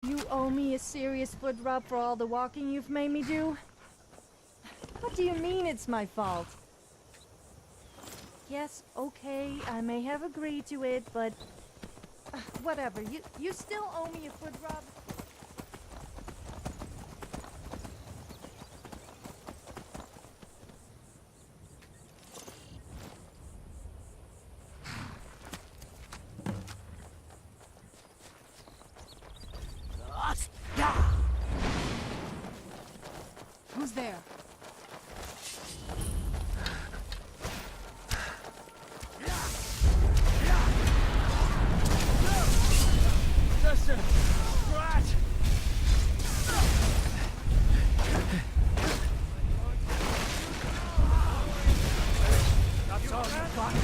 You owe me a serious foot rub for all the walking you've made me do? What do you mean it's my fault? Yes, okay, I may have agreed to it, but... whatever, you still owe me a foot rub. Who's there? Listen, Brat! That's all you've got.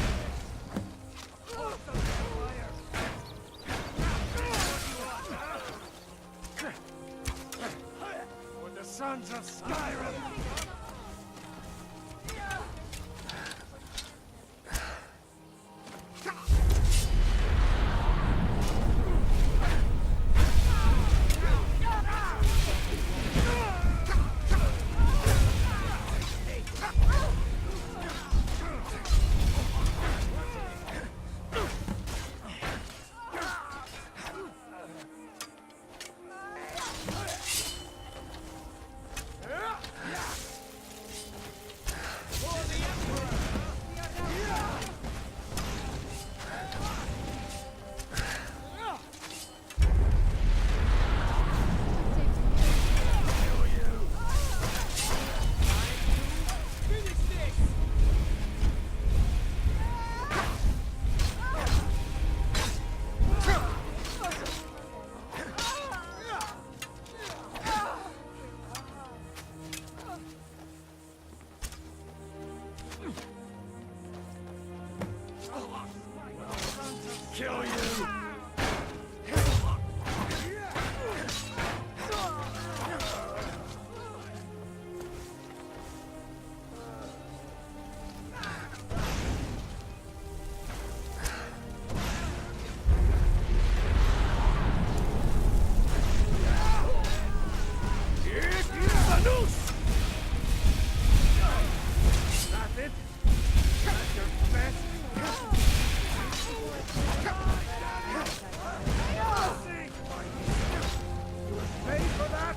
For the sons of Skyrim! Kill you! That's it? That's your best? Pay for that?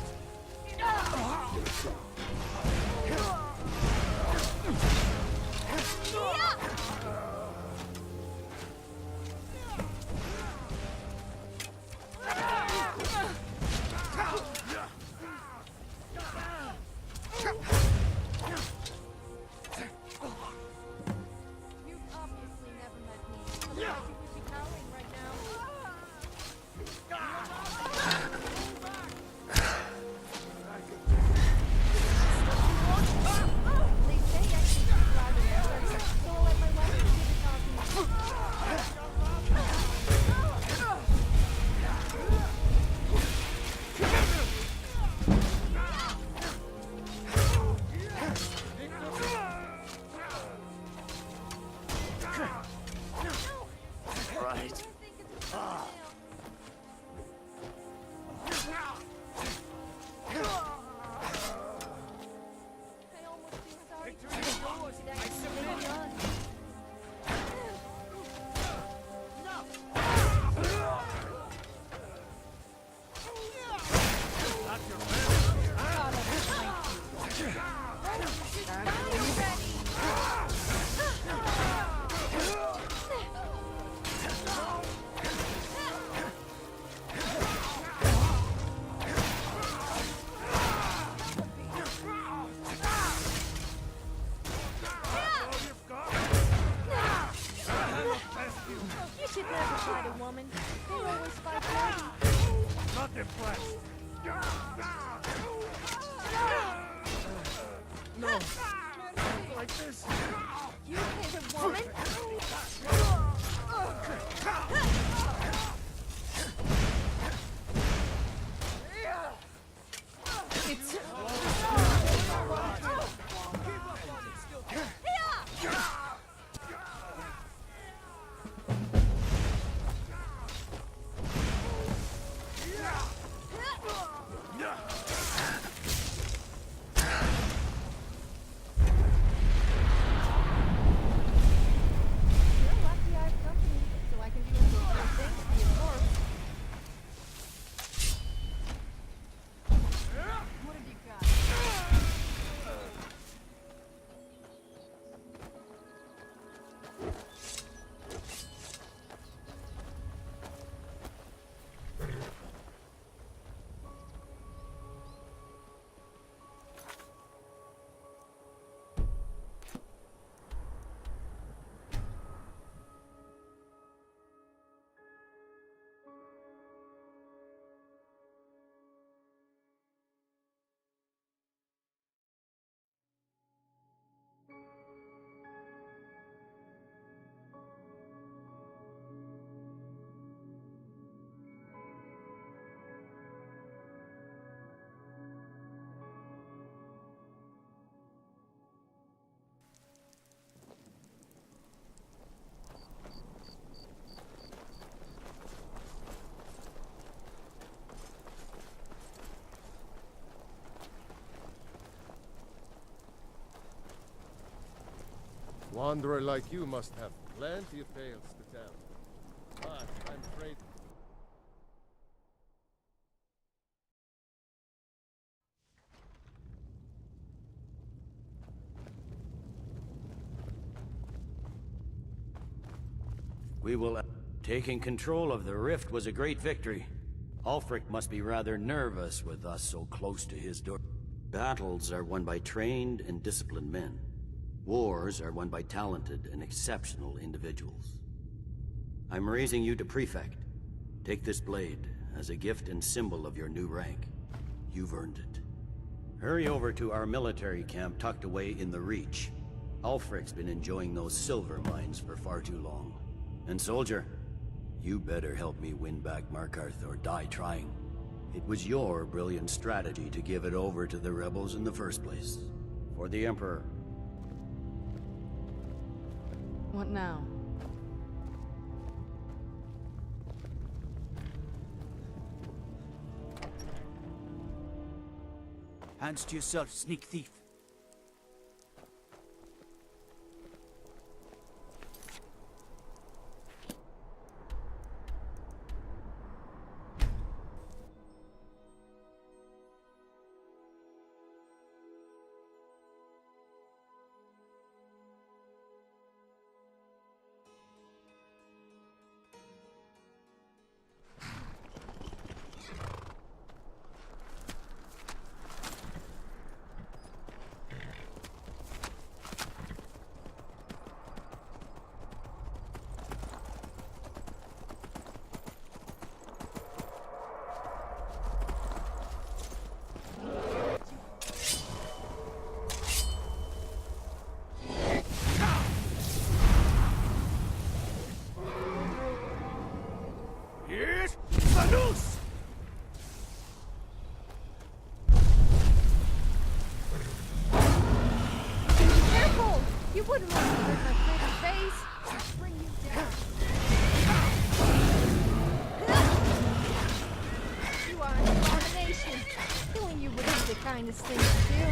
You've obviously never met me. Otherwise you would be howling right now. They say I can speak louder than words, so I'll let my weapon do the talking. Right. I almost feel sorry for you. Did I really done? That's your best. All you've got? I'll test you. You should never fight a woman. They always fight dirty. Not impressed. No. Like this. You hit a woman? It's... wanderer like you must have plenty of tales to tell. But I'm afraid... We will... Taking control of the rift was a great victory. Ulfric must be rather nervous with us so close to his door. Battles are won by trained and disciplined men. Wars are won by talented and exceptional individuals. I'm raising you to prefect. Take this blade as a gift and symbol of your new rank. You've earned it. Hurry over to our military camp tucked away in the Reach. Ulfric's been enjoying those silver mines for far too long. And soldier, you better help me win back Markarth or die trying. It was your brilliant strategy to give it over to the rebels in the first place. For the Emperor. What now? Hands to yourself, sneak thief. Yes, Sanus! Careful! You wouldn't want to hurt my pretty face. I'll bring you down. You are an abomination. Killing you would be the kindest thing to do.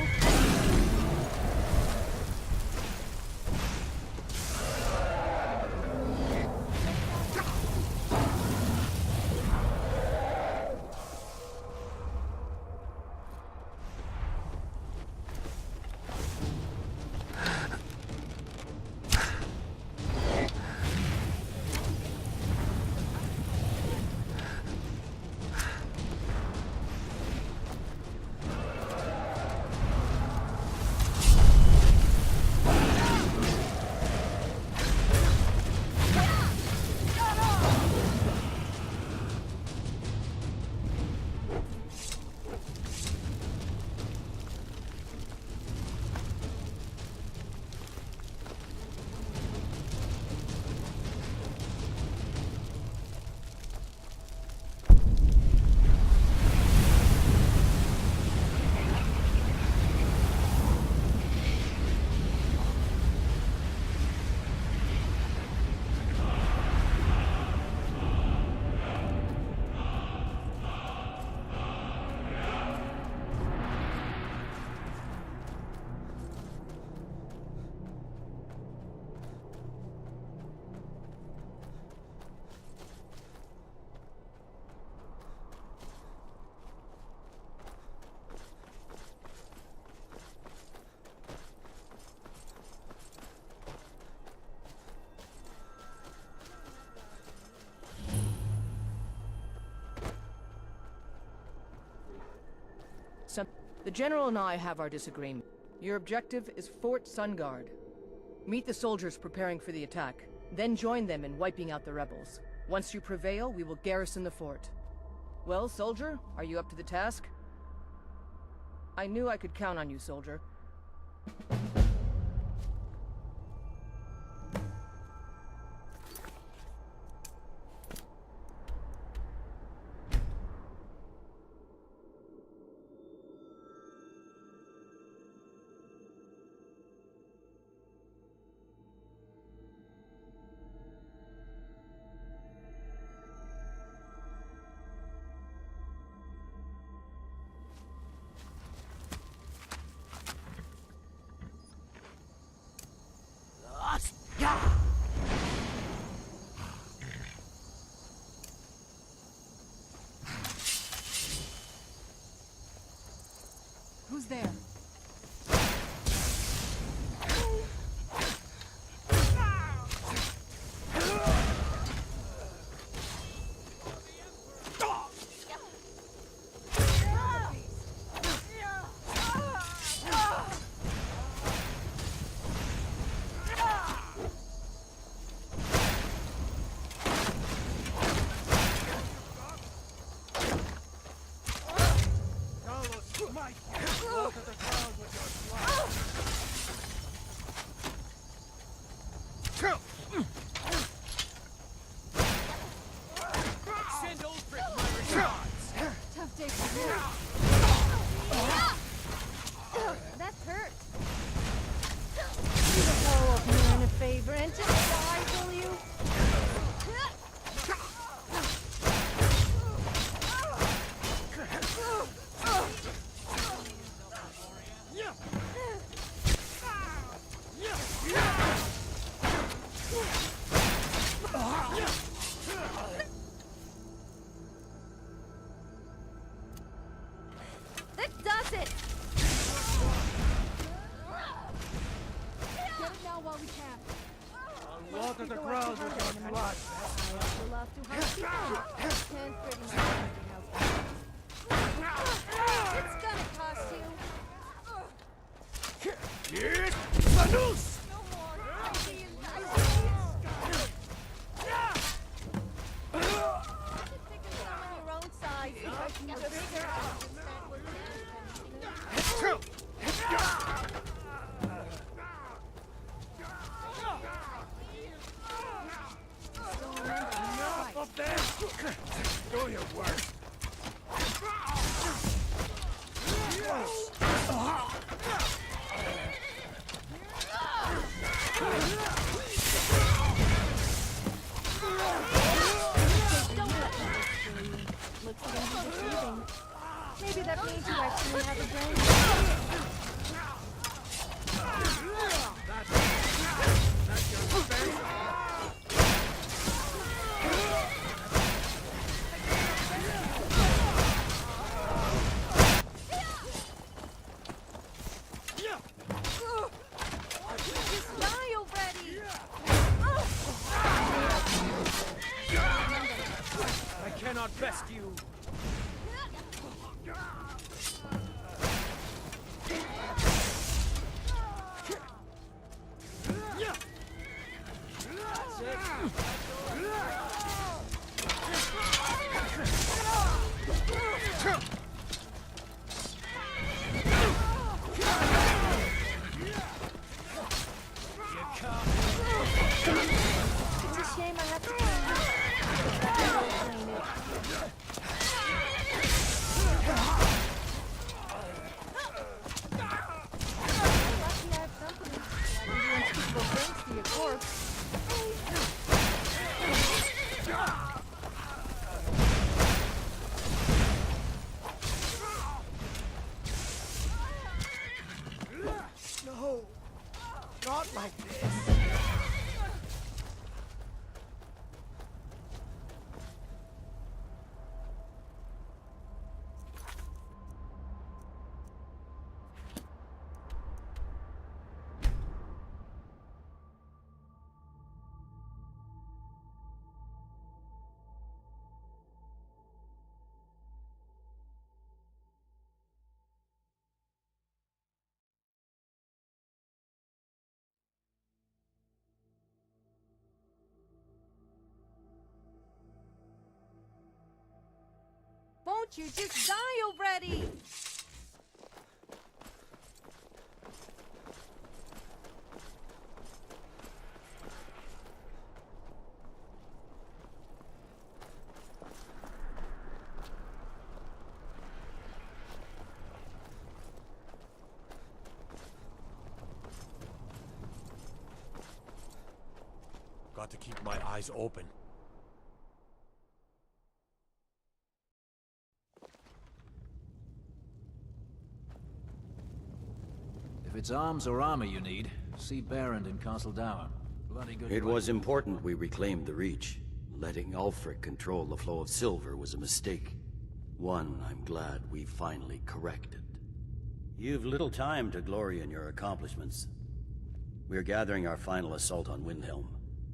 The General and I have our disagreement. Your objective is Fort Sunguard. Meet the soldiers preparing for the attack, then join them in wiping out the rebels. Once you prevail, we will garrison the fort. Well, soldier, are you up to the task? I knew I could count on you, soldier. Who's there? Tough day for you. That hurt. Do the whole of man a favor and just die, will you? That does it! Get it now while we can. Water the ground with your blood. We'll have to hunt people. Can't pretty much anything else. It's gonna cost you. Yes! Sanus! No more. Pick some on your own side. The bigger I understand what Enough of them! Do your worst! looks a little deceiving. Maybe that means you actually have a brain. That's your space! Just die already! I cannot best you! It's a shame I have to train you. But I will train it. I'm lucky I have company. I can do unspeakable things to your corpse. No! Not like this! Won't you just die already? Got to keep my eyes open. If it's arms or armor you need, see Barrand in Castle Dower. Bloody good. It was important we reclaimed the Reach. Letting Ulfric control the flow of silver was a mistake. One I'm glad we finally corrected. You've little time to glory in your accomplishments. We're gathering our final assault on Windhelm.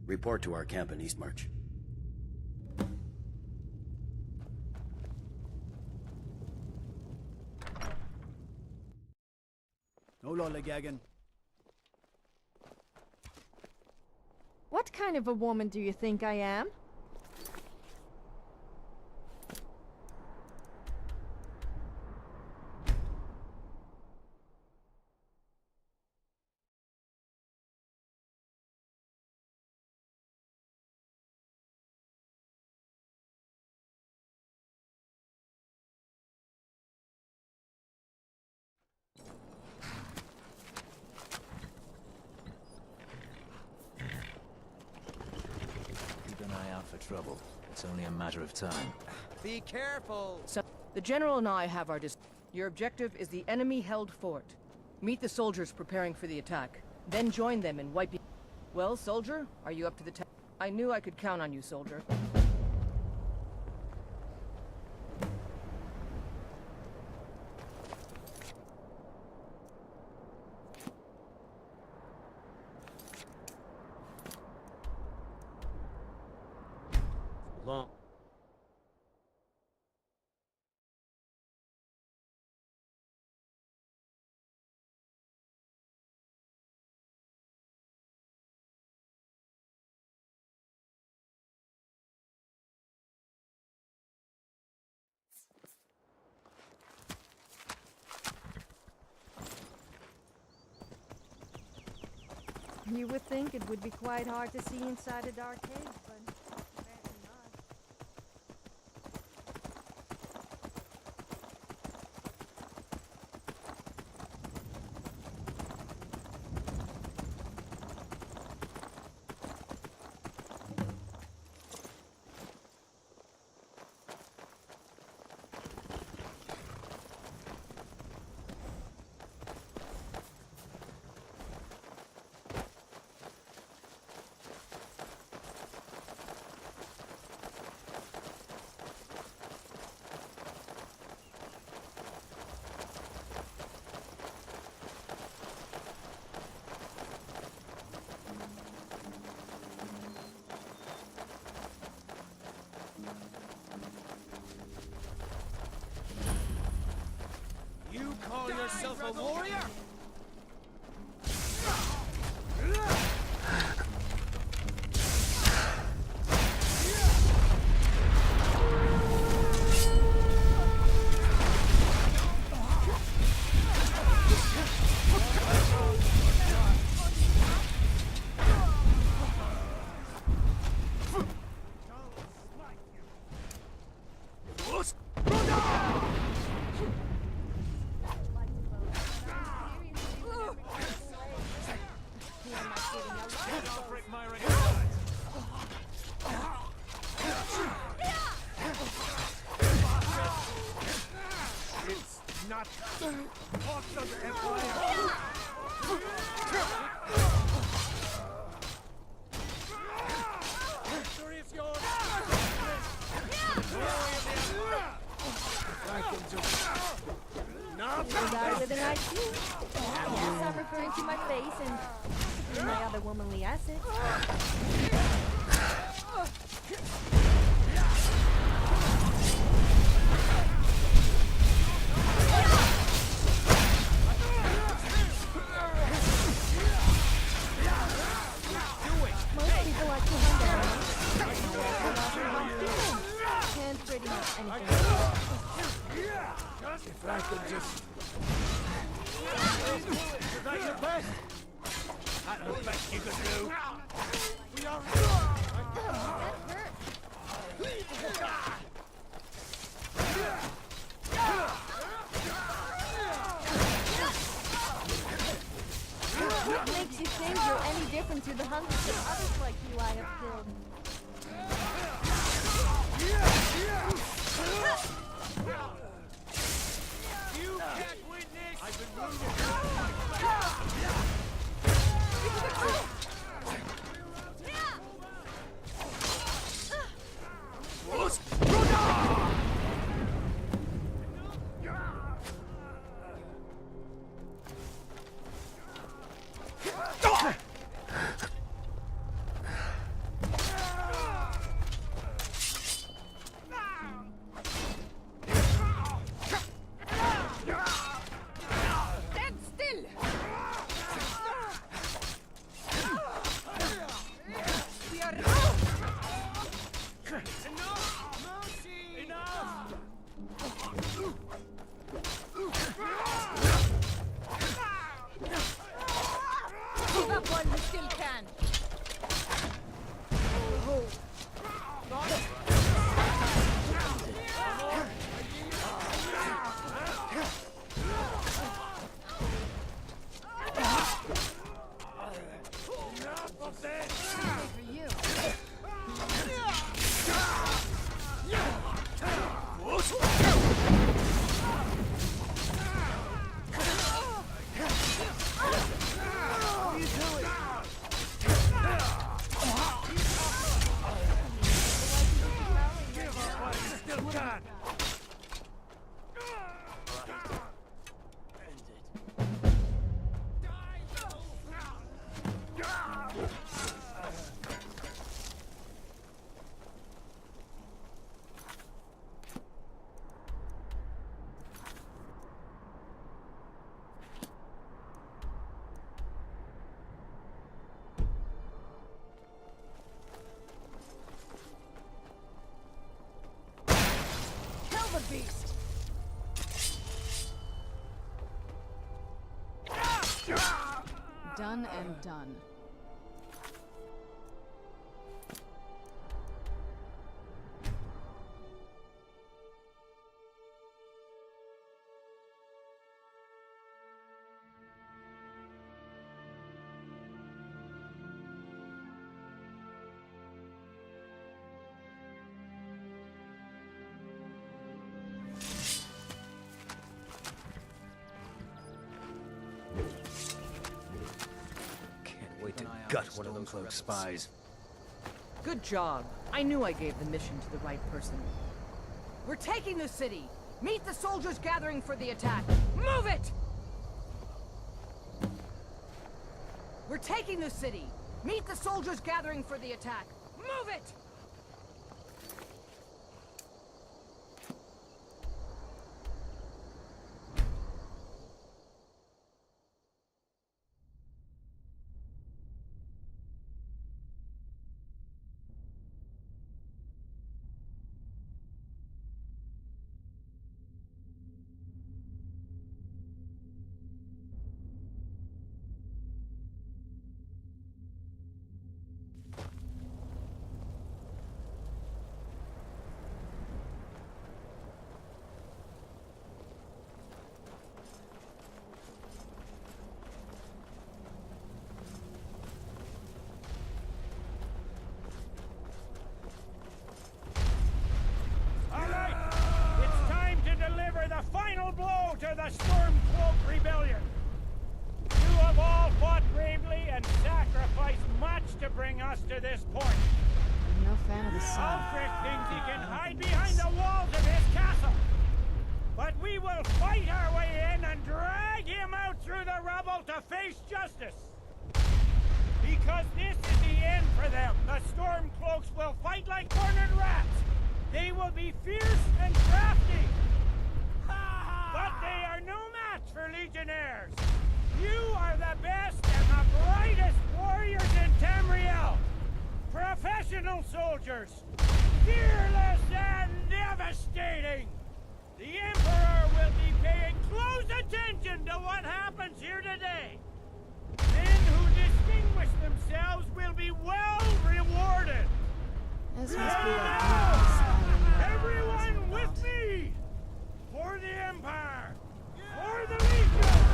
Report to our camp in Eastmarch. No lollygagging. What kind of a woman do you think I am? Keep an eye out for trouble. It's only a matter of time. Be careful! The General and I have our Your objective is the enemy-held fort. Meet the soldiers preparing for the attack. Then join them in wiping... Well, soldier, are you up to the task? I knew I could count on you, soldier. Long. You would think it would be quite hard to see inside a dark cave, but apparently not. You call yourself a warrior? Not part of the Empire. Victory is yours. I can just not You guy with an IQ. Yes, I'm referring to my face and my other womanly assets. Most people like to can't pretty much anything. if I could just. Is that your best? That's the best you could do. We are. What makes you think you're any different to the hundreds of others like you I have killed? You can't win this! I've been wounded! Done and done. Wait to gut one of those rogue spies. Good job. I knew I gave the mission to the right person. We're taking the city! Meet the soldiers gathering for the attack! Move it! We're taking the city! Meet the soldiers gathering for the attack! Move it! To the Stormcloak Rebellion! You have all fought bravely and sacrificed much to bring us to this point. I'm no fan of the sun. Alfred thinks he can hide behind the walls of his castle. But we will fight our way in and drag him out through the rubble to face justice. Because this is the end for them. The Stormcloaks will fight like cornered rats. They will be fierce and crafty. But they are no match for Legionnaires. You are the best and the brightest warriors in Tamriel. Professional soldiers, fearless and devastating. The Emperor will be paying close attention to what happens here today. Men who distinguish themselves will be well rewarded. This must be Now, the everyone with me! For the Empire! For the Legion!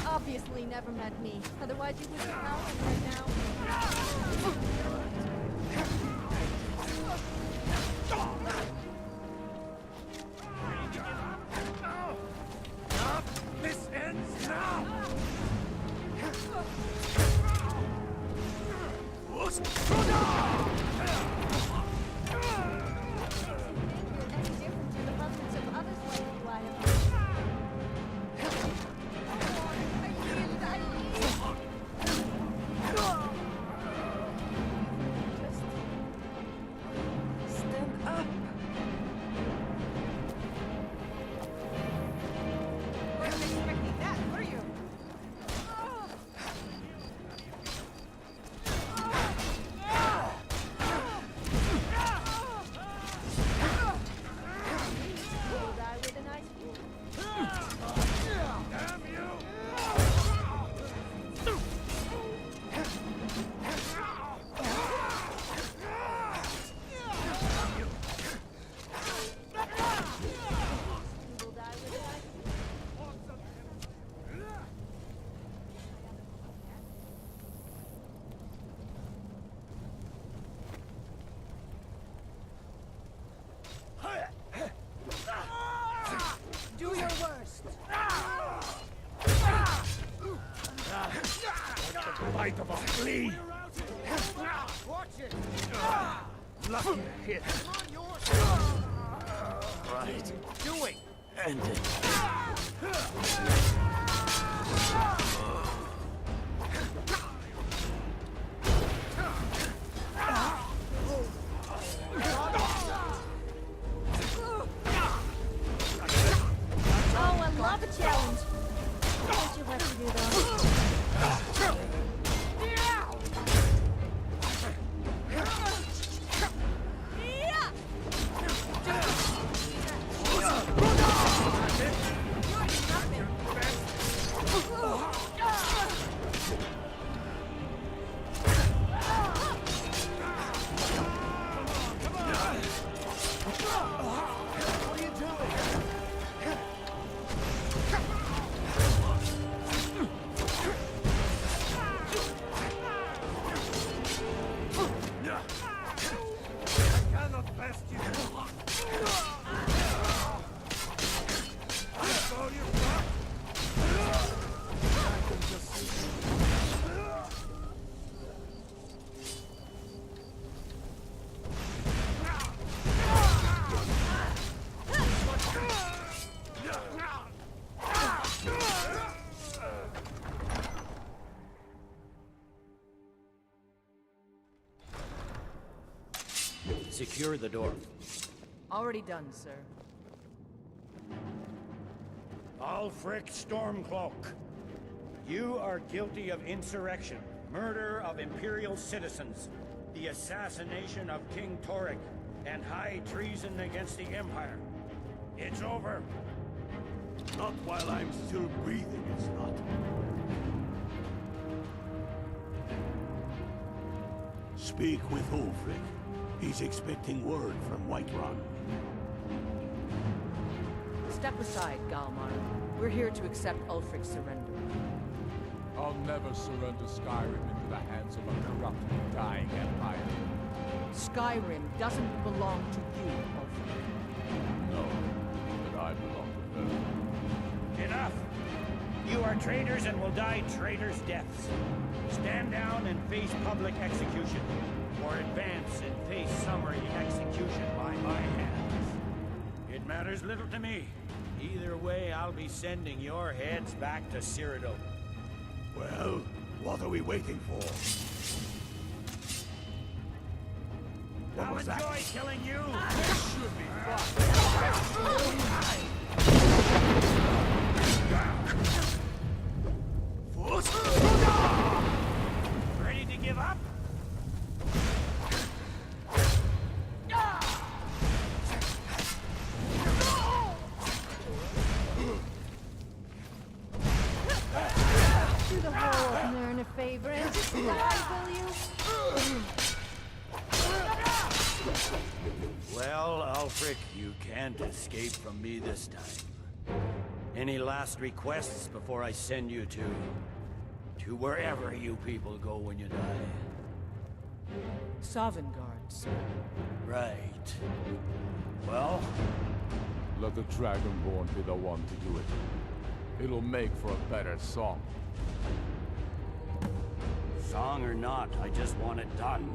Obviously never met me. Otherwise you wouldn't know right now. This ends now! Any different to the husbands of sight of us bleed! Watch it! Lucky hit! Right. Doing! End it. Oh, I love a challenge. What you have to do though? Secure the door. Already done, sir. Ulfric Stormcloak, you are guilty of insurrection, murder of Imperial citizens, the assassination of King Torek, and high treason against the Empire. It's over. Not while I'm still breathing, it's not. Speak with Ulfric. He's expecting word from Whiterun. Step aside, Galmar. We're here to accept Ulfric's surrender. I'll never surrender Skyrim into the hands of a corrupt, dying empire. Skyrim doesn't belong to you, Ulfric. No, but I belong to her. Enough! You are traitors and will die traitors' deaths. Stand down and face public execution, or advance and face summary execution by my hands. It matters little to me. Either way, I'll be sending your heads back to Cyrodiil. Well, what are we waiting for? What I'll was that? enjoy killing you! Should be fun. Ready to give up? Do the whole opener a favor and just die, will you? Well, Ulfric, you can't escape from me this time. Any last requests before I send you to wherever you people go when you die? Sovngarde, sir. Right. Well, Let the Dragonborn be the one to do it. It'll make for a better song. song or not, I just want it done.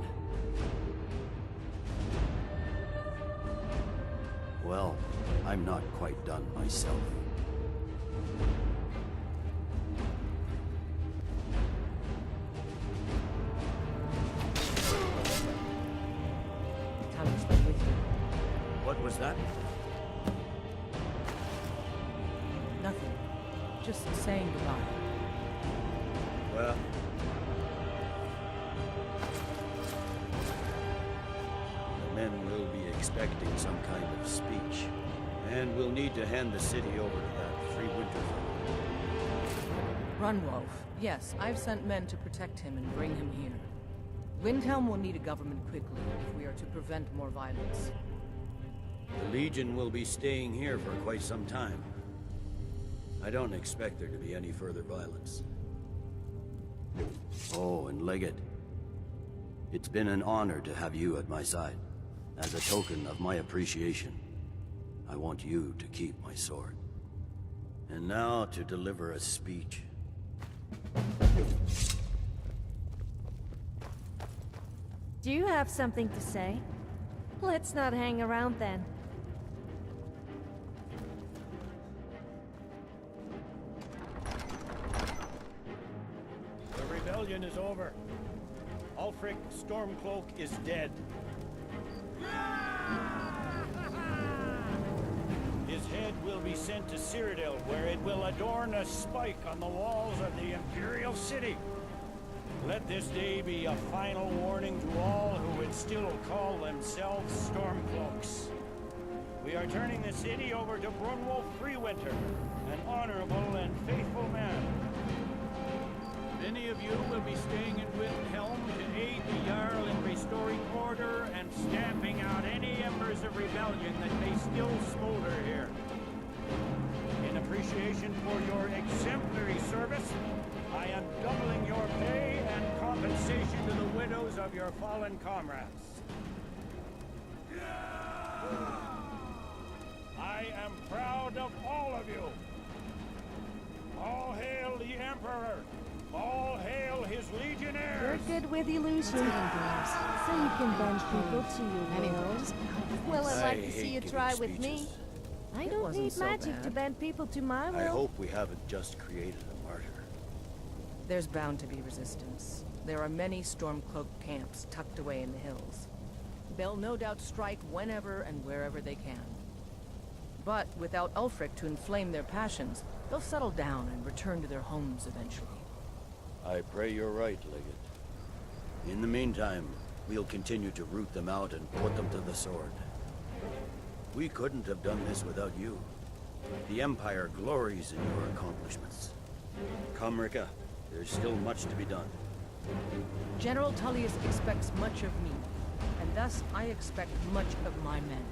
Well, I'm not quite done myself. Talos been with you. What was that? Nothing. Just saying goodbye. Well... the men will be expecting some kind of speech. And we'll need to hand the city over to that Free Winterfell. Runwolf. Yes, I've sent men to protect him and bring him here. Windhelm will need a government quickly if we are to prevent more violence. The Legion will be staying here for quite some time. I don't expect there to be any further violence. Oh, and Leggett. It's been an honor to have you at my side. As a token of my appreciation, I want you to keep my sword. And now to deliver a speech. Do you have something to say? Let's not hang around then. The rebellion is over. Ulfric Stormcloak is dead. His head will be sent to Cyrodiil, where it will adorn a spike on the walls of the Imperial City. Let this day be a final warning to all who would still call themselves Stormcloaks. We are turning the city over to Brunwolf Freewinter, an honorable and faithful man. Many of you will be staying in Windhelm to aid the Jarl in restoring order and stamping out any embers of rebellion that may still smolder here. In appreciation for your exemplary service, I am doubling your pay and compensation to the widows of your fallen comrades. I am proud of all of you. All hail the Emperor! All hail his legionnaires! You're good with illusions, so you can bend people to your will. Well, I'd like to see you try with me. I don't need magic to bend people to my will. I hope we haven't just created a martyr. There's bound to be resistance. There are many Stormcloak camps tucked away in the hills. They'll no doubt strike whenever and wherever they can. But without Ulfric to inflame their passions, they'll settle down and return to their homes eventually. I pray you're right, Legate. In the meantime, we'll continue to root them out and put them to the sword. We couldn't have done this without you. The Empire glories in your accomplishments. Come, Rika. There's still much to be done. General Tullius expects much of me, and thus I expect much of my men.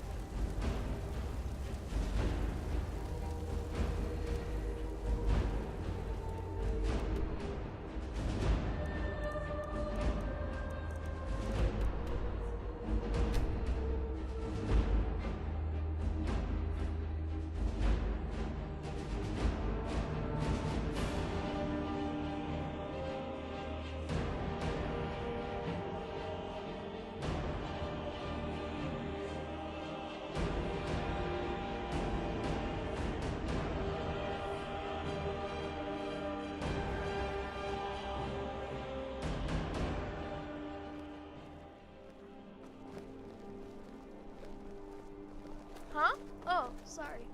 Huh? Oh, sorry.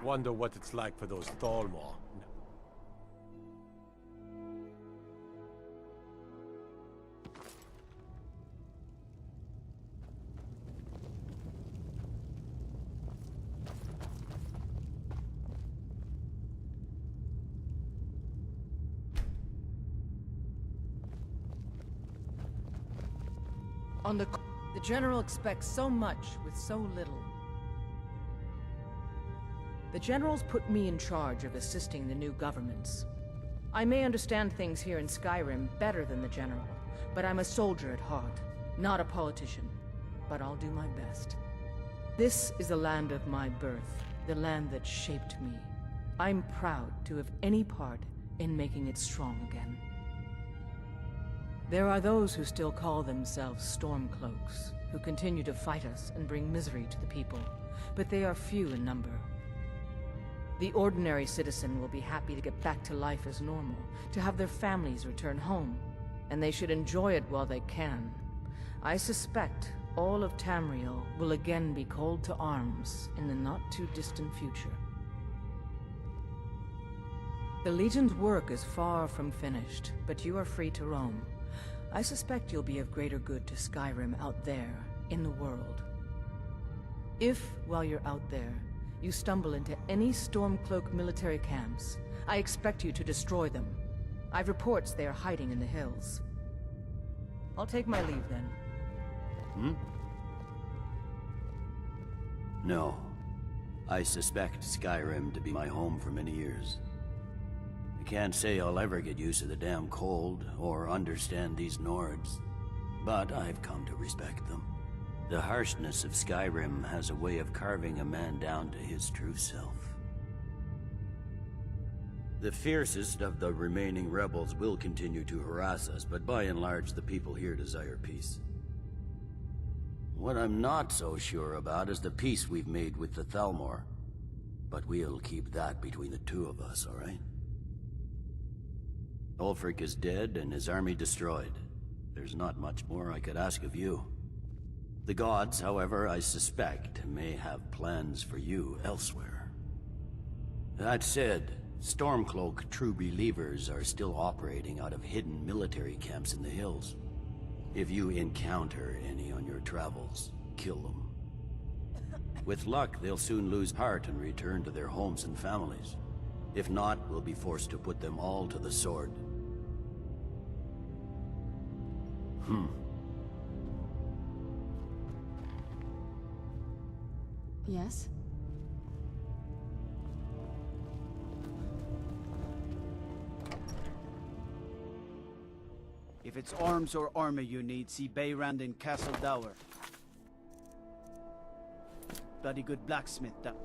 Wonder what it's like for those Thalmor. The General expects so much with so little. The Generals put me in charge of assisting the new governments. I may understand things here in Skyrim better than the General, but I'm a soldier at heart, not a politician. But I'll do my best. This is the land of my birth, the land that shaped me. I'm proud to have any part in making it strong again. There are those who still call themselves Stormcloaks, who continue to fight us and bring misery to the people, but they are few in number. The ordinary citizen will be happy to get back to life as normal, to have their families return home, and they should enjoy it while they can. I suspect all of Tamriel will again be called to arms in the not-too-distant future. The Legion's work is far from finished, but you are free to roam. I suspect you'll be of greater good to Skyrim out there, in the world. If, while you're out there, you stumble into any Stormcloak military camps, I expect you to destroy them. I've reports they are hiding in the hills. I'll take my leave then. No. I suspect Skyrim to be my home for many years. I can't say I'll ever get used to the damn cold, or understand these Nords. But I've come to respect them. The harshness of Skyrim has a way of carving a man down to his true self. The fiercest of the remaining rebels will continue to harass us, but by and large, the people here desire peace. What I'm not so sure about is the peace we've made with the Thalmor. But we'll keep that between the two of us, all right? Ulfric is dead and his army destroyed. There's not much more I could ask of you. The gods, however, I suspect, may have plans for you elsewhere. That said, Stormcloak true believers are still operating out of hidden military camps in the hills. If you encounter any on your travels, kill them. With luck, they'll soon lose heart and return to their homes and families. If not, we'll be forced to put them all to the sword. Yes? If it's arms or armor you need, see Beyrand in Castle Dower. Bloody good blacksmith, that.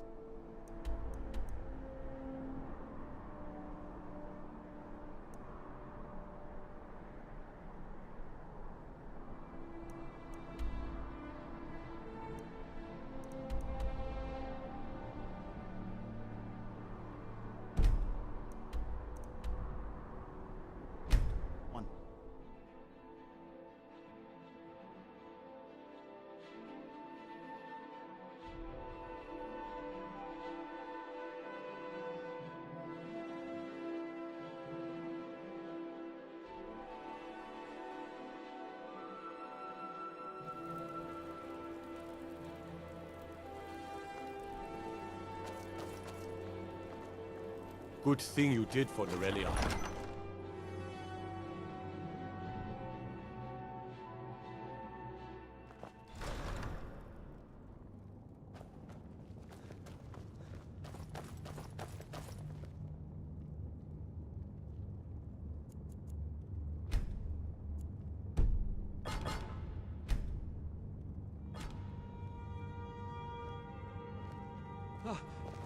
Good thing you did for the Relia.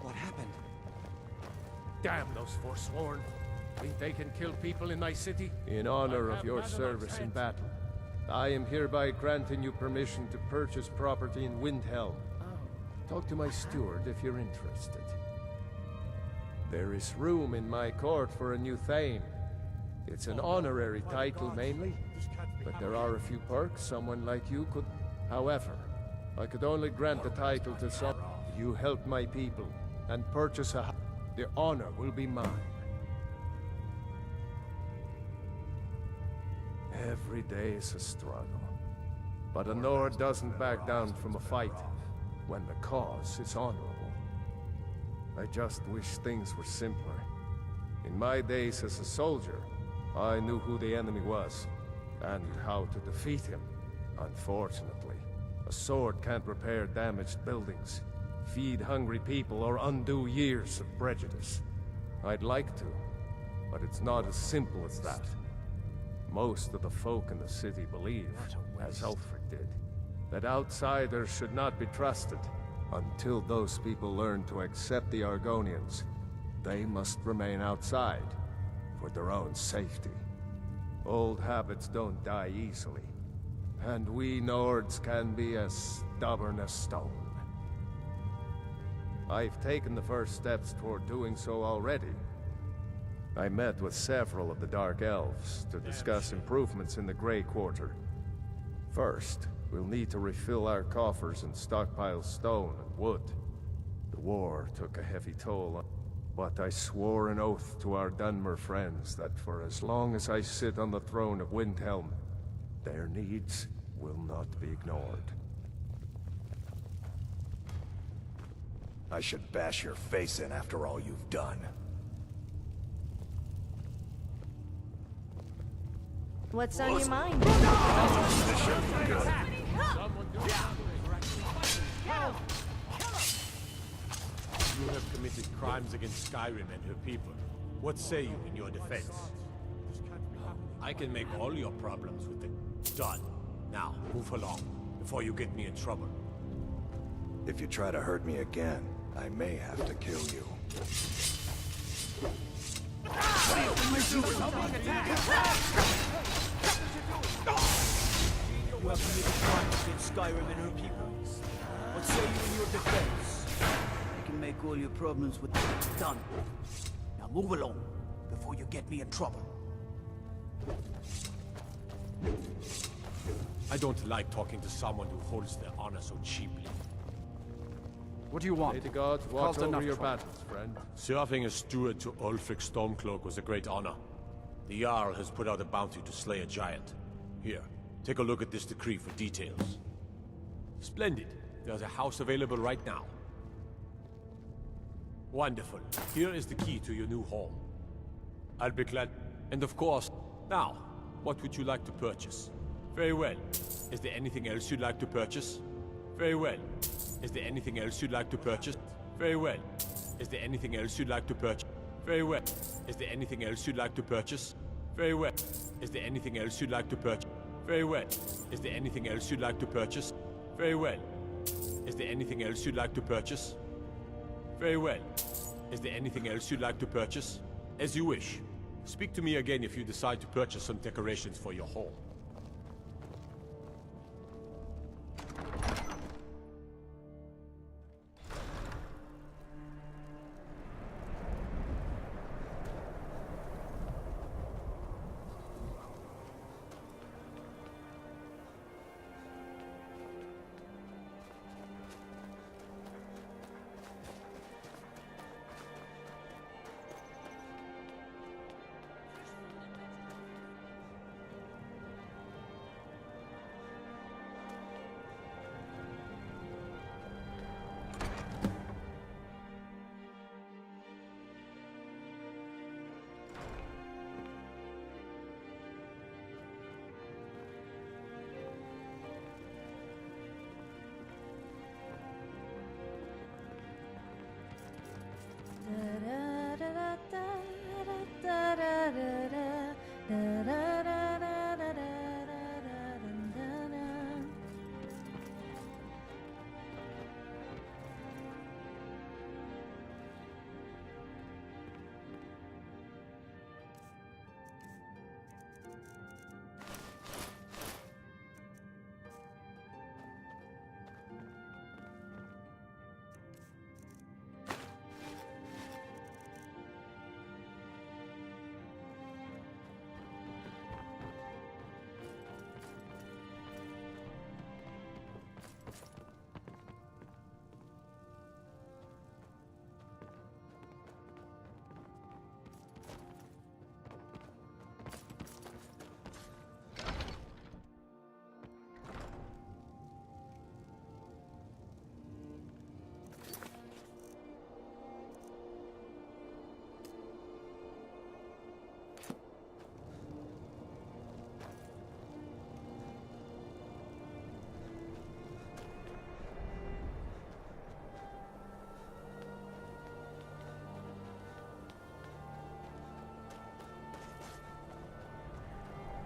What happened? Damn those Forsworn. Think they can kill people in my city? In honor of your service in battle, I am hereby granting you permission to purchase property in Windhelm. Talk to my steward if you're interested. There is room in my court for a new Thane. It's an honorary title mainly, but there are a few perks someone like you could... However, I could only grant the title to some... You help my people and purchase a... The honor will be mine. Every day is a struggle. But a Nord doesn't back down from a fight when the cause is honorable. I just wish things were simpler. In my days as a soldier, I knew who the enemy was and how to defeat him. Unfortunately, a sword can't repair damaged buildings, feed hungry people, or undo years of prejudice. I'd like to, but it's not as simple as that. Most of the folk in the city believe, as Ulfric did, that outsiders should not be trusted. Until those people learn to accept the Argonians, they must remain outside, for their own safety. Old habits don't die easily, and we Nords can be as stubborn as stone. I've taken the first steps toward doing so already. I met with several of the Dark Elves to discuss improvements in the Grey Quarter. First, we'll need to refill our coffers and stockpile stone and wood. The war took a heavy toll on... But I swore an oath to our Dunmer friends that for as long as I sit on the throne of Windhelm, their needs will not be ignored. I should bash your face in after all you've done. What's on your mind? You have committed crimes against Skyrim and her people. What say you in your defense? I can make all your problems with it. Done. Now, move along, before you get me in trouble. If you try to hurt me again, I may have to kill you. You have committed crimes against Skyrim and her people. What say you in your defense? I can make all your problems with done. Now move along, before you get me in trouble. I don't like talking to someone who holds their honor so cheaply. What do you want? May the gods watch over your battles, friend. Serving as steward to Ulfric Stormcloak was a great honor. The Jarl has put out a bounty to slay a giant. Here, take a look at this decree for details. Splendid. There's a house available right now. Wonderful. Here is the key to your new home. I'll be glad. And of course, now, what would you like to purchase? Very well. Is there anything else you'd like to purchase? Very well. Is there anything else you'd like to purchase? Very well. Is there anything else you'd like to purchase? Very well. Is there anything else you'd like to purchase? Very well. Is there anything else you'd like to purchase? Very well. Is there anything else you'd like to purchase? Very well. Is there anything else you'd like to purchase? Very well. Is there anything else you'd like to purchase? As you wish. Speak to me again if you decide to purchase some decorations for your home.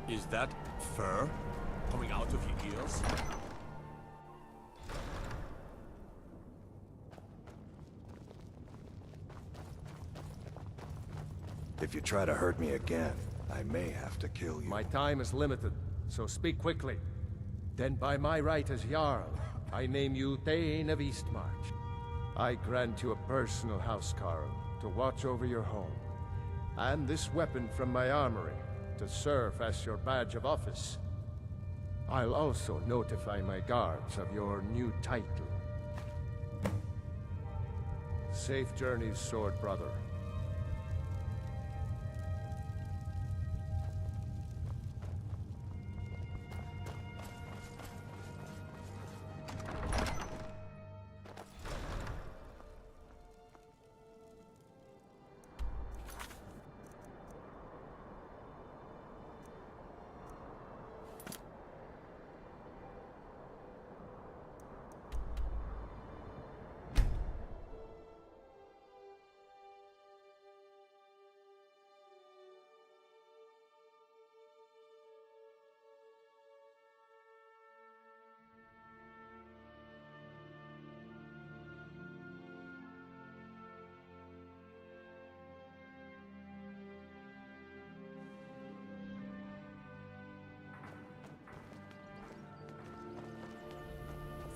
Is that fur coming out of your ears? If you try to hurt me again, I may have to kill you. My time is limited, so speak quickly. Then by my right as Jarl, I name you Thane of Eastmarch. I grant you a personal housecarl to watch over your home, and this weapon from my armory to serve as your badge of office. I'll also notify my guards of your new title. Safe journeys, sword brother.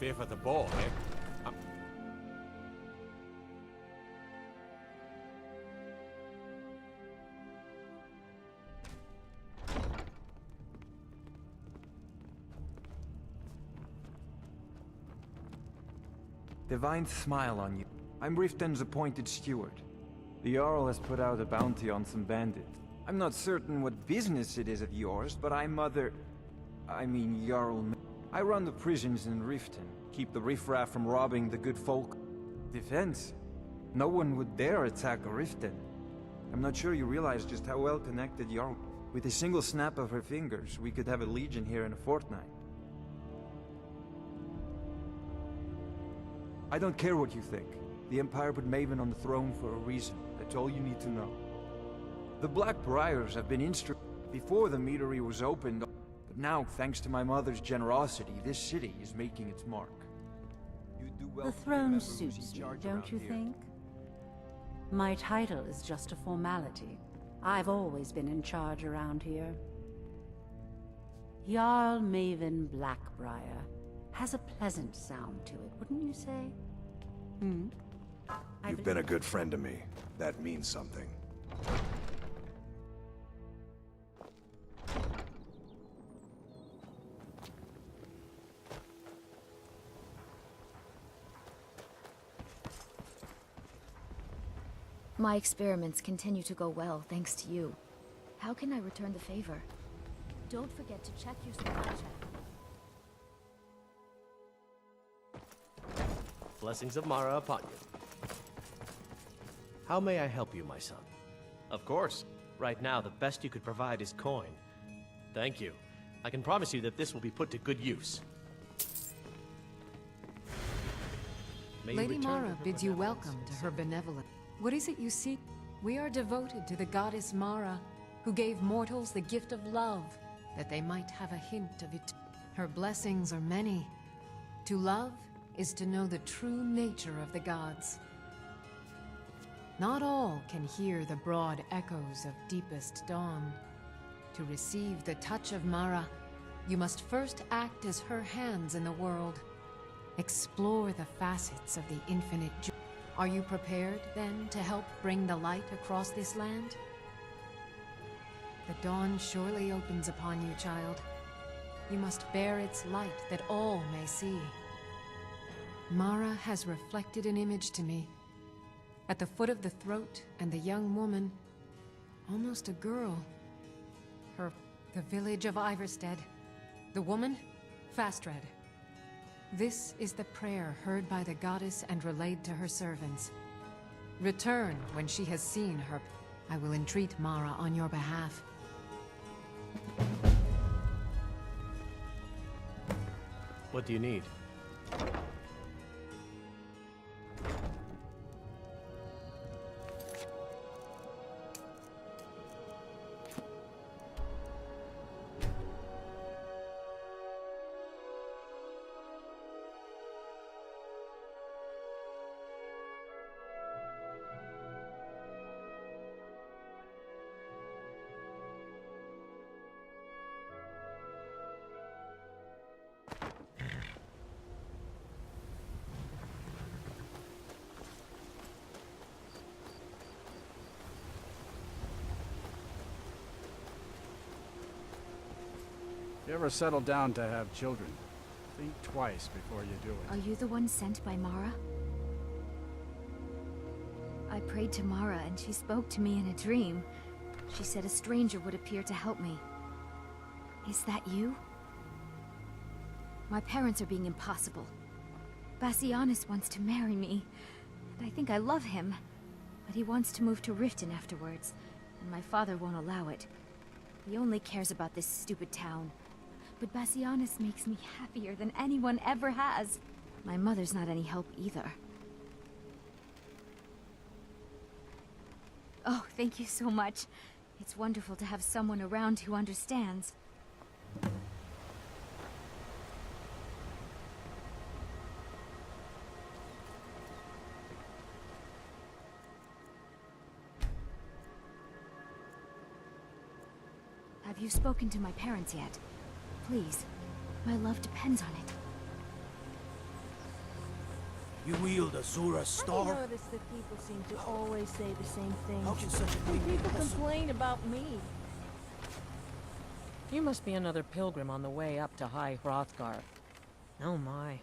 favor the ball, eh? Divine smile on you. I'm Riften's appointed steward. The Jarl has put out a bounty on some bandits. I'm not certain what business it is of yours, but I mean Jarl. I run the prisons in Riften, keep the riffraff from robbing the good folk. Defense? No one would dare attack Riften. I'm not sure you realize just how well connected Jarl. With a single snap of her fingers, we could have a legion here in a fortnight. I don't care what you think. The Empire put Maven on the throne for a reason. That's all you need to know. The Black Briars have been before the meadery was opened, but now, thanks to my mother's generosity, this city is making its mark. You do well. The throne suits you, don't you think? My title is just a formality. I've always been in charge around here. Jarl Maven Blackbriar has a pleasant sound to it, wouldn't you say? Hmm? You've been a good friend to me. That means something. My experiments continue to go well, thanks to you. How can I return the favor? Don't forget to check your spell check. Blessings of Mara upon you. How may I help you, my son? Of course. Right now, the best you could provide is coin. Thank you. I can promise you that this will be put to good use. Lady Mara bids you welcome to her benevolence. What is it you seek? We are devoted to the goddess Mara, who gave mortals the gift of love, that they might have a hint of it. Her blessings are many. To love is to know the true nature of the gods. Not all can hear the broad echoes of deepest dawn. To receive the touch of Mara, you must first act as her hands in the world. Explore the facets of the infinite joy. Are you prepared, then, to help bring the light across this land? The dawn surely opens upon you, child. You must bear its light that all may see. Mara has reflected an image to me. At the foot of the throat, and the young woman, almost a girl. The village of Iverstead. The woman, Fastred. This is the prayer heard by the goddess and relayed to her servants. Return when she has seen her. I will entreat Mara on your behalf. What do you need? If you ever settle down to have children, think twice before you do it. Are you the one sent by Mara? I prayed to Mara and she spoke to me in a dream. She said a stranger would appear to help me. Is that you? My parents are being impossible. Bassianus wants to marry me, and I think I love him. But he wants to move to Riften afterwards, and my father won't allow it. He only cares about this stupid town. But Bassianus makes me happier than anyone ever has. My mother's not any help either. Oh, thank you so much. It's wonderful to have someone around who understands. Have you spoken to my parents yet? Please. My love depends on it. You wield Azura's star? I noticed that people seem to always say the same things. How can such a And thing be people possible? complain about me. You must be another pilgrim on the way up to High Hrothgar. Oh my.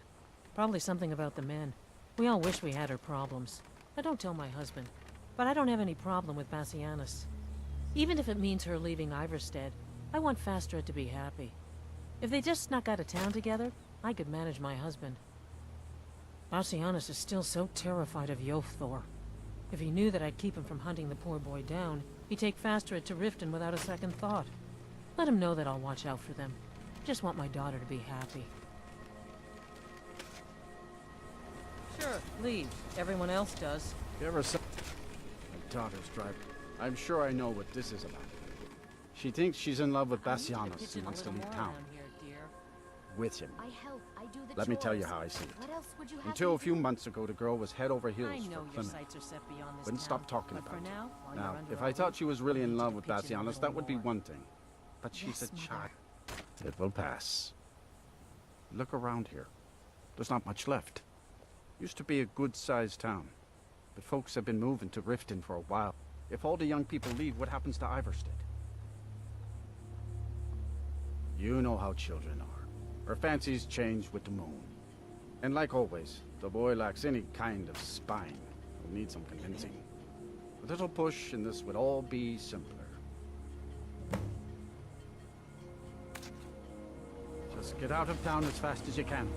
Probably something about the men. We all wish we had her problems. I don't tell my husband, but I don't have any problem with Bassianus. Even if it means her leaving Iverstead, I want Fastred to be happy. If they just snuck out of town together, I could manage my husband. Bassianus is still so terrified of Yofthor. If he knew that I'd keep him from hunting the poor boy down, he'd take Fastred to Riften without a second thought. Let him know that I'll watch out for them. Just want my daughter to be happy. Sure, leave. Everyone else does. You ever saw my daughter's driving? I'm sure I know what this is about. She thinks she's in love with Bassianus and wants to leave town. With him. Let me tell you how I see it. Until a few months ago, the girl was head over heels for Plymouth. Wouldn't stop talking about it. Now, if I thought she was really in love with Bassianus, that would be one thing. But she's a child. It will pass. Look around here. There's not much left. Used to be a good-sized town. But folks have been moving to Riften for a while. If all the young people leave, what happens to Iverstead? You know how children are. Her fancies change with the moon. And like always, the boy lacks any kind of spine. He'll need some convincing. A little push and this would all be simpler. Just get out of town as fast as you can.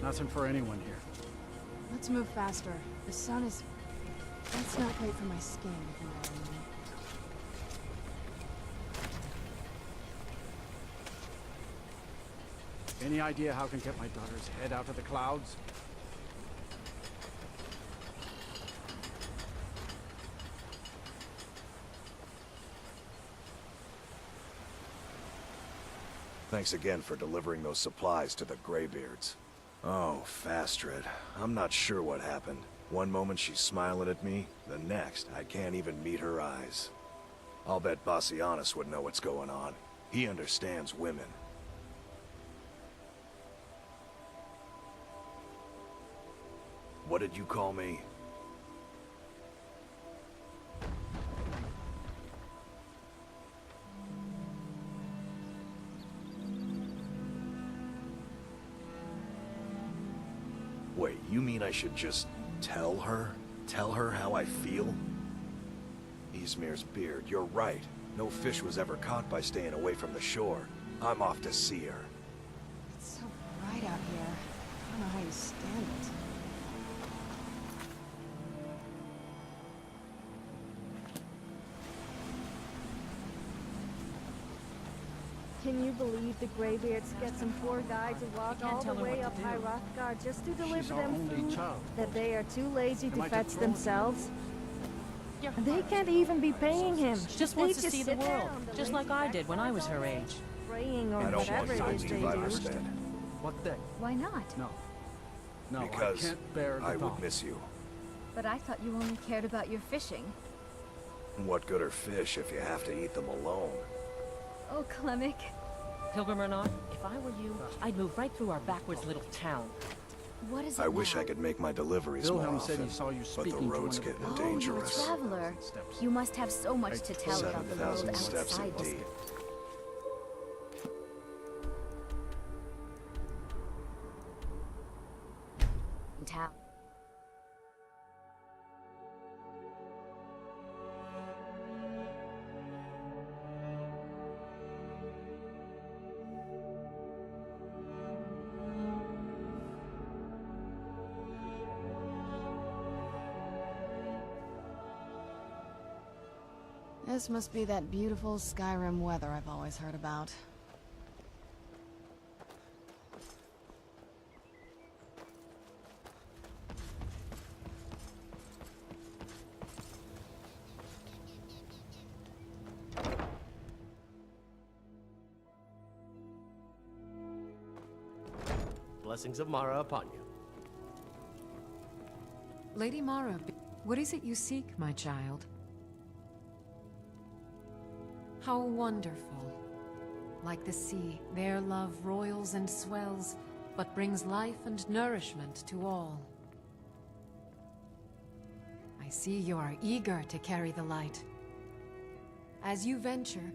Nothing for anyone here. Let's move faster. The sun is... That's not great for my skin, if you know what I mean. Any idea how I can get my daughter's head out of the clouds? Thanks again for delivering those supplies to the Greybeards. Oh, Fastred. I'm not sure what happened. One moment she's smiling at me, the next I can't even meet her eyes. I'll bet Bassianus would know what's going on. He understands women. What did you call me? Wait, you mean I should just tell her? Tell her how I feel? Izmir's beard, you're right. No fish was ever caught by staying away from the shore. I'm off to see her. It's so bright out here. I don't know how you stand it. Can you believe the Greybeards get some poor guy to walk all the way up High Hrothgar just to deliver them food? That they are too lazy to fetch themselves? They can't even be paying him. Just wants to see the world, just like I did when I was her age. Praying or I don't whatever want it to is they leave do. Iverstead. What then? Why not? No. No, Because I can't bear the I would thought. miss you. But I thought you only cared about your fishing. What good are fish if you have to eat them alone? Oh, Clemic. Pilgrim or not, if I were you, I'd move right through our backwards little town. What is it I wish now? I could make my deliveries more Wilhelm said often, he saw you but the speaking to road's one of the- getting Oh, you're a dangerous. traveler. You must have so much to tell about the world 7,000 steps outside this indeed. town. This must be that beautiful Skyrim weather I've always heard about. Blessings of Mara upon you. Lady Mara, what is it you seek, my child? How wonderful. Like the sea, their love roils and swells, but brings life and nourishment to all. I see you are eager to carry the light. As you venture,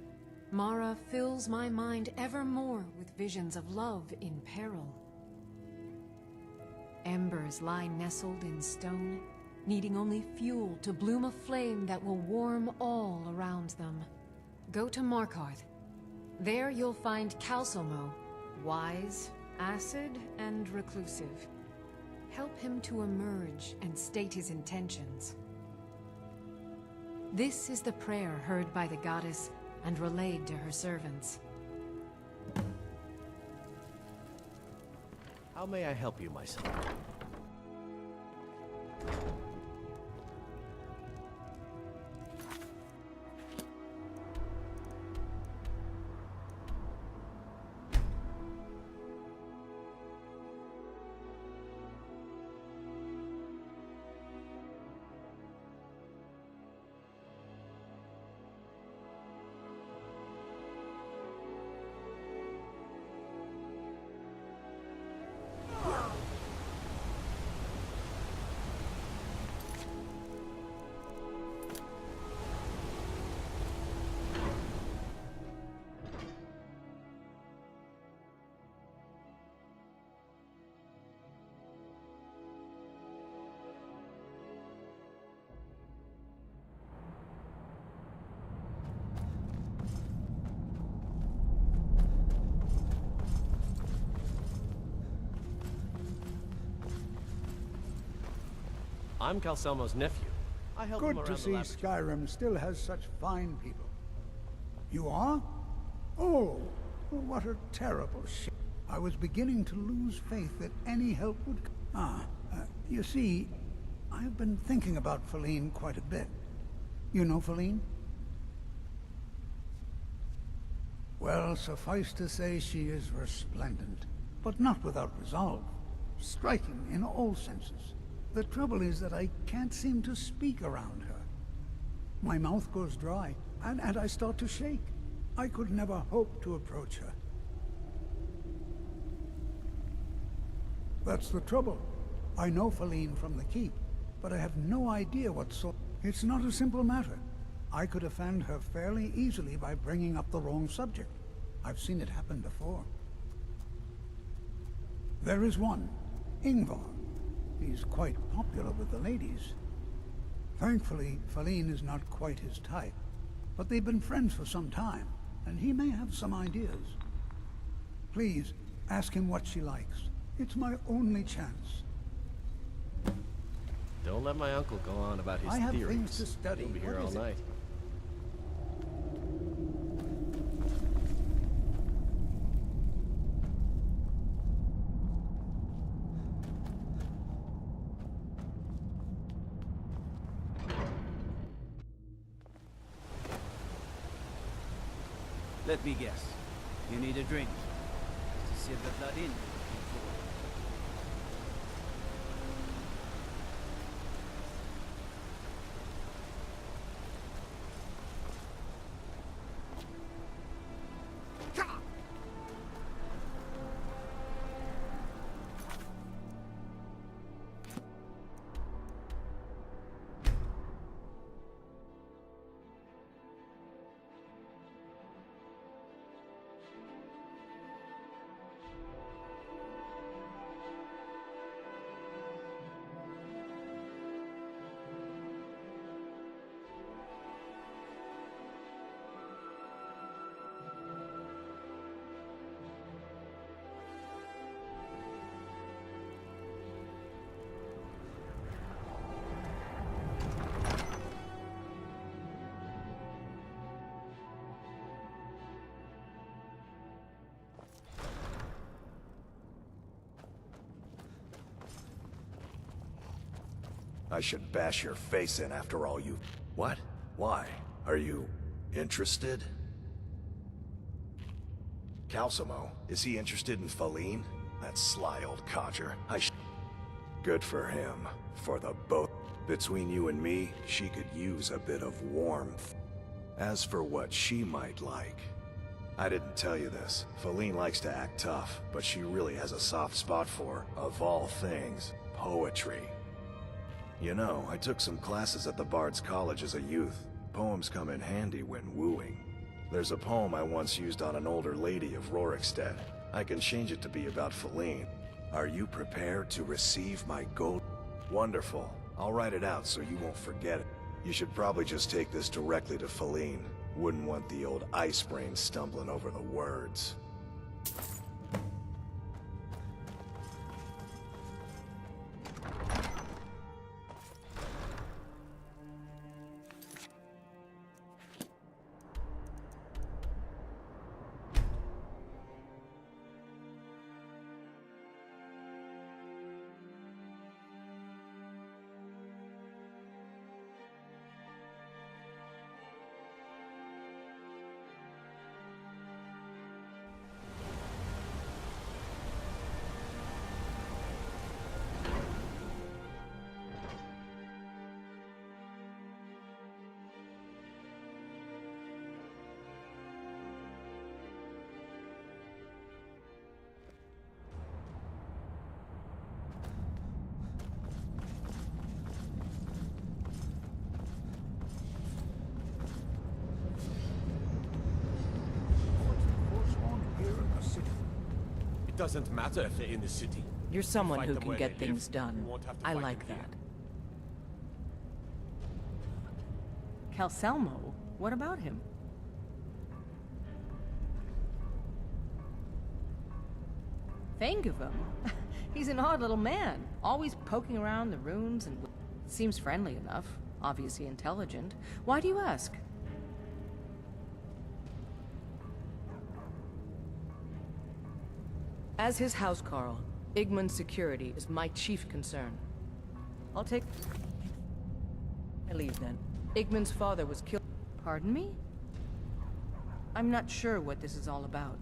Mara fills my mind ever more with visions of love in peril. Embers lie nestled in stone, needing only fuel to bloom a flame that will warm all around them. Go to Markarth. There you'll find Calcelmo, wise, acid, and reclusive. Help him to emerge and state his intentions. This is the prayer heard by the goddess and relayed to her servants. How may I help you, my son? I'm Calcelmo's nephew. I help him Good around to the see laboratory. Skyrim still has such fine people. You are? Oh, what a terrible shit. I was beginning to lose faith that any help would come. You see, I've been thinking about Feline quite a bit. You know Feline? Well, suffice to say she is resplendent, but not without resolve. Striking in all senses. The trouble is that I can't seem to speak around her. My mouth goes dry, and I start to shake. I could never hope to approach her. That's the trouble. I know Feline from the keep, but I have no idea what sort. It's not a simple matter. I could offend her fairly easily by bringing up the wrong subject. I've seen it happen before. There is one, Ingvar. He's quite popular with the ladies. Thankfully, Feline is not quite his type, but they've been friends for some time, and he may have some ideas. Please, ask him what she likes. It's my only chance. Don't let my uncle go on about his I have theories. things to study. He'll be here What all is it? night. Let me guess. You need a drink. To sip the blood in you're looking for. I should bash your face in after all you... What? Why? Are you... interested? Calcelmo, is he interested in Feline? That sly old codger. Good for him. For the both. Between you and me, she could use a bit of warmth. As for what she might like... I didn't tell you this. Feline likes to act tough, but she really has a soft spot for, of all things, poetry. You know, I took some classes at the Bard's College as a youth. Poems come in handy when wooing. There's a poem I once used on an older lady of Rorikstead. I can change it to be about Feline. Are you prepared to receive my gold? Wonderful. I'll write it out so you won't forget it. You should probably just take this directly to Feline. Wouldn't want the old ice brain stumbling over the words. It doesn't matter if they're in the city. You're someone Fight who them can where get they live. things done. You won't have to I fight like them here. that. Calcelmo? What about him? Think of him. He's an odd little man, always poking around the ruins and seems friendly enough, obviously intelligent. Why do you ask? As his housecarl, Igman's security is my chief concern. I'll take... I leave then. Igman's father was killed... Pardon me? I'm not sure what this is all about.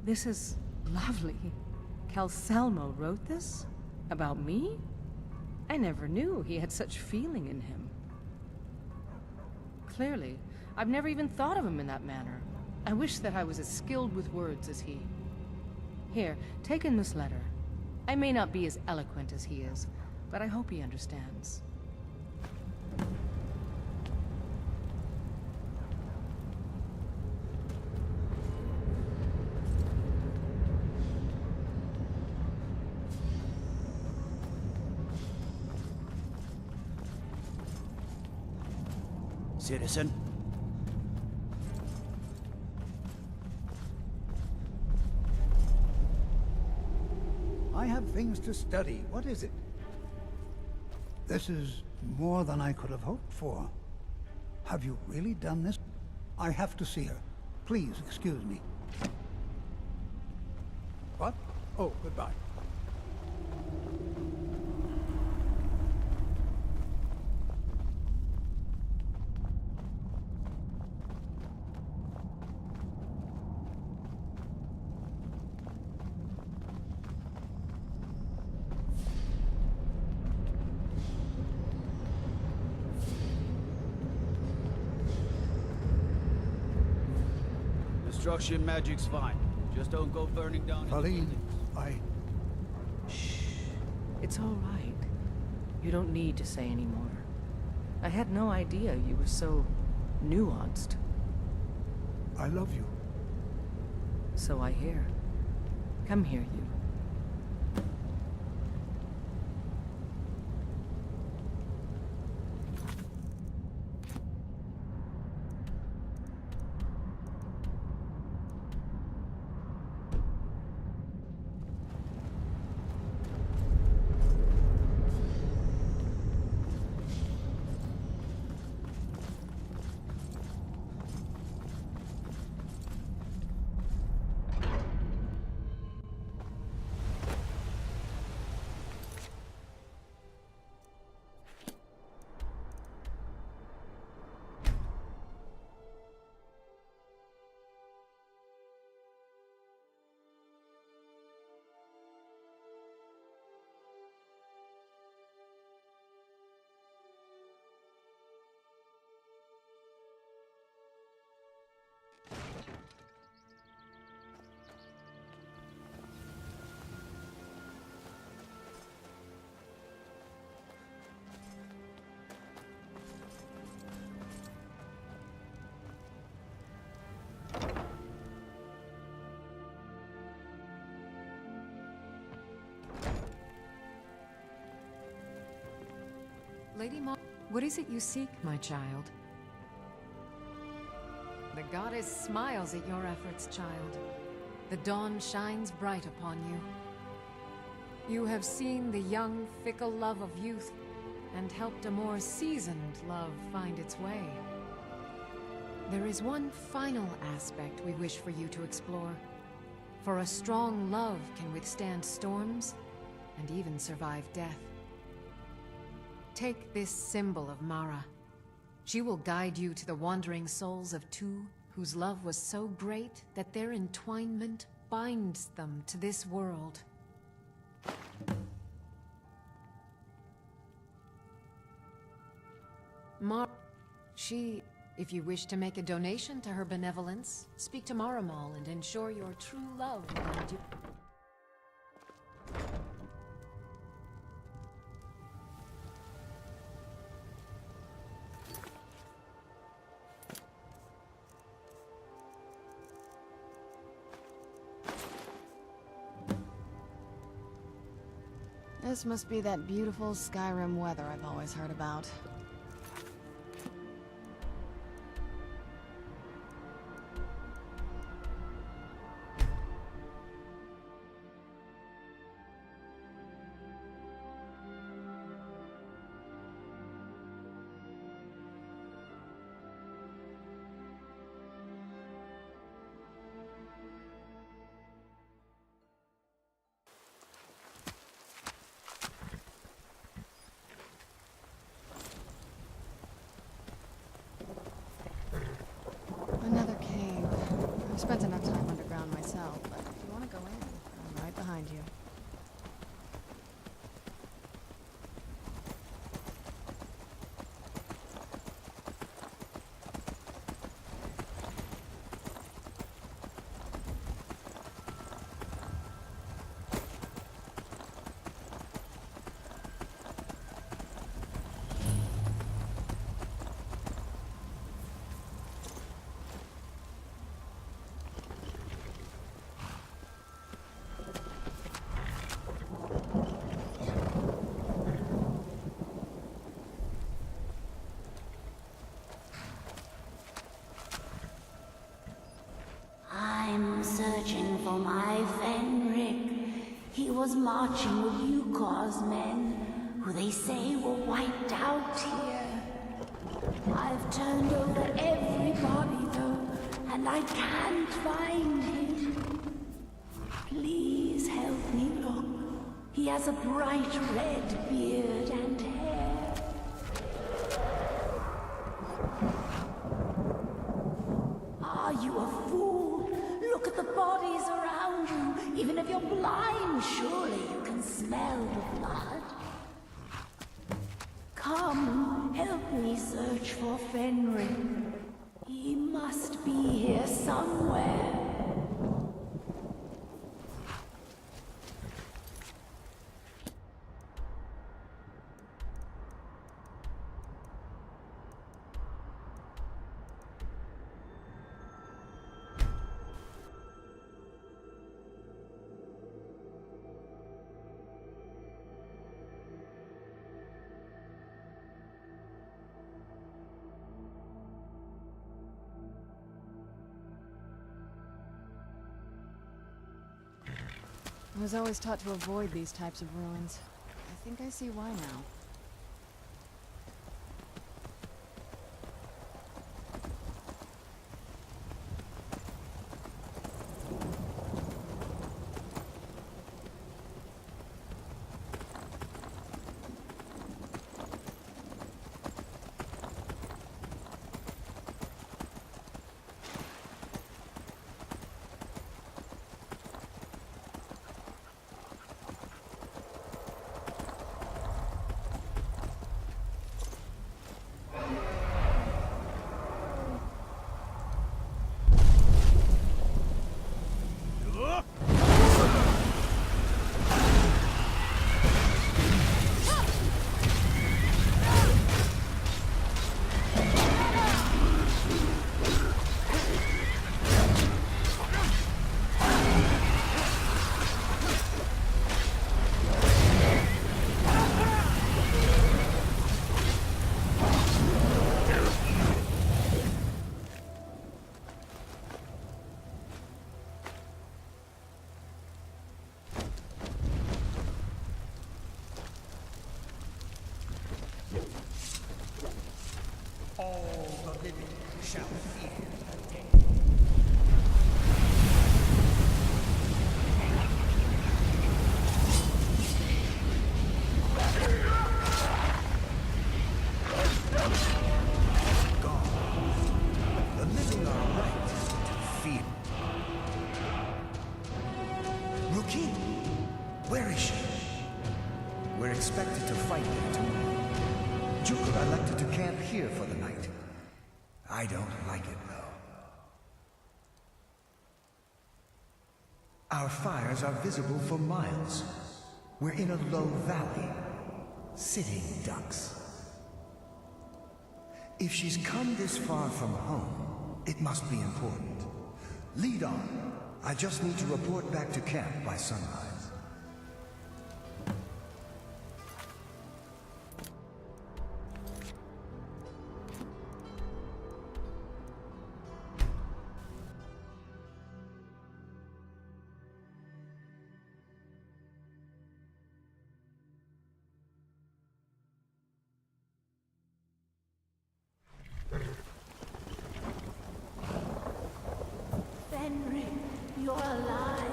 This is lovely. Calcelmo wrote this? About me? I never knew he had such feeling in him. Clearly, I've never even thought of him in that manner. I wish that I was as skilled with words as he. Here, take in this letter. I may not be as eloquent as he is, but I hope he understands. Citizen? I have things to study. What is it? This is more than I could have hoped for. Have you really done this? I have to see her. Please excuse me. What? Oh, goodbye. Destruction magic's fine. Just don't go burning down Feline, Shh. It's all right. You don't need to say any more. I had no idea you were so nuanced. I love you. So I hear. Come here, you. Lady Mara, what is it you seek, my child? The goddess smiles at your efforts, child. The dawn shines bright upon you. You have seen the young, fickle love of youth, and helped a more seasoned love find its way. There is one final aspect we wish for you to explore. For a strong love can withstand storms, and even survive death. Take this symbol of Mara. She will guide you to the wandering souls of two whose love was so great that their entwinement binds them to this world. If you wish to make a donation to her benevolence, speak to Maramal and ensure your true love will endure. This must be that beautiful Skyrim weather I've always heard about. Another cave. I've spent enough time underground myself, but if you want to go in, I'm right behind you. I'm searching for my Fenric. He was marching with Yukor's men, who they say were wiped out here. I've turned over every body though, and I can't find him. Please help me look. He has a bright red beard and hair. Are you a fool? Look at the bodies around you. Even if you're blind, surely you can smell the blood. Come, help me search for Fenric. He must be here somewhere. I was always taught to avoid these types of ruins. I think I see why now. All the living shall fear the dead. The living are right to fear. Rookie, where is she? We're expected to fight there tomorrow. Jukur elected to camp here for the night. I don't like it, though. Our fires are visible for miles. We're in a low valley. Sitting ducks. If she's come this far from home, it must be important. Lead on. I just need to report back to camp by sunrise. Fenric, you're alive.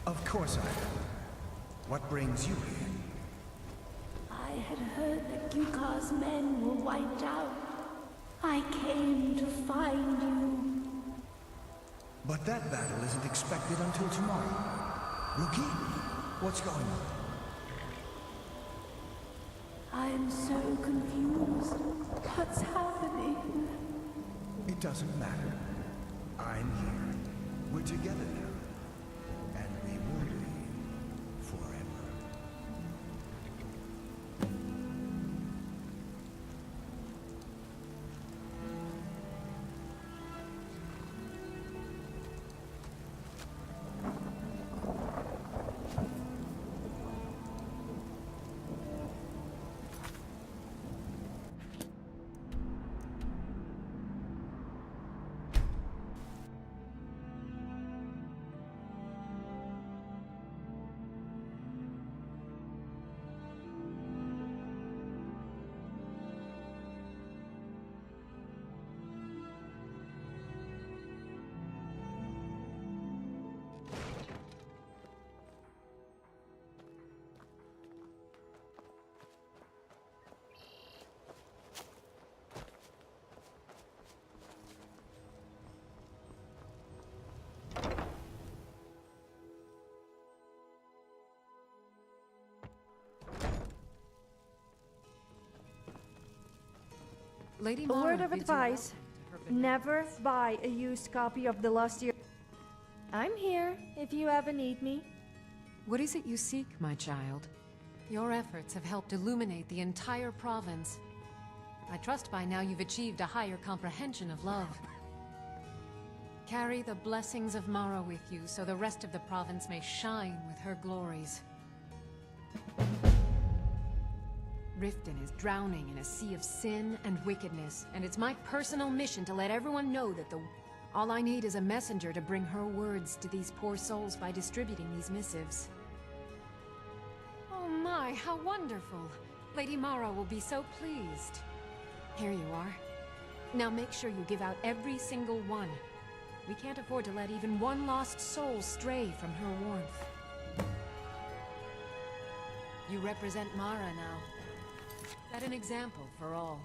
Of course I am. What brings you here? I had heard that Yukar's men were wiped out. I came to find you. But that battle isn't expected until tomorrow. Rookie, what's going on? I'm so confused. What's happening? It doesn't matter. I'm here. We're together now. And we will be forever. Lady A Mara word of bids you advice. Never buy a used copy of The Lost Year. I'm here if you ever need me. What is it you seek, my child? Your efforts have helped illuminate the entire province. I trust by now you've achieved a higher comprehension of love. Carry the blessings of Mara with you so the rest of the province may shine with her glories. Riften is drowning in a sea of sin and wickedness, and it's my personal mission to let everyone know that all I need is a messenger to bring her words to these poor souls by distributing these missives. Oh my, how wonderful! Lady Mara will be so pleased. Here you are. Now make sure you give out every single one. We can't afford to let even one lost soul stray from her warmth. You represent Mara now. Set an example for all.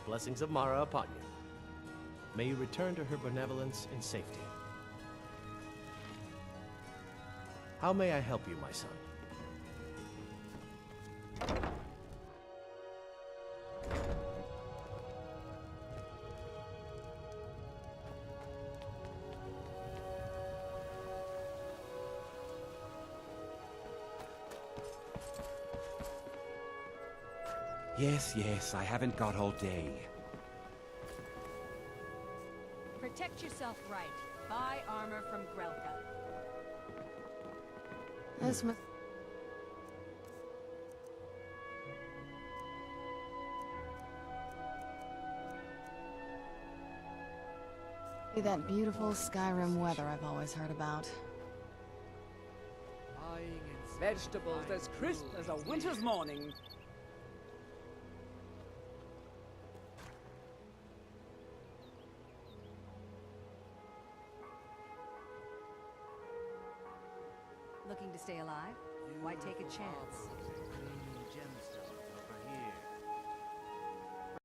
Blessings of Mara upon you. May you return to her benevolence in safety. How may I help you, my son? Yes, I haven't got all day. Protect yourself right. Buy armor from Grelka. That beautiful Skyrim weather I've always heard about. Vegetables as crisp as a winter's morning. Looking to stay alive? Why take a chance?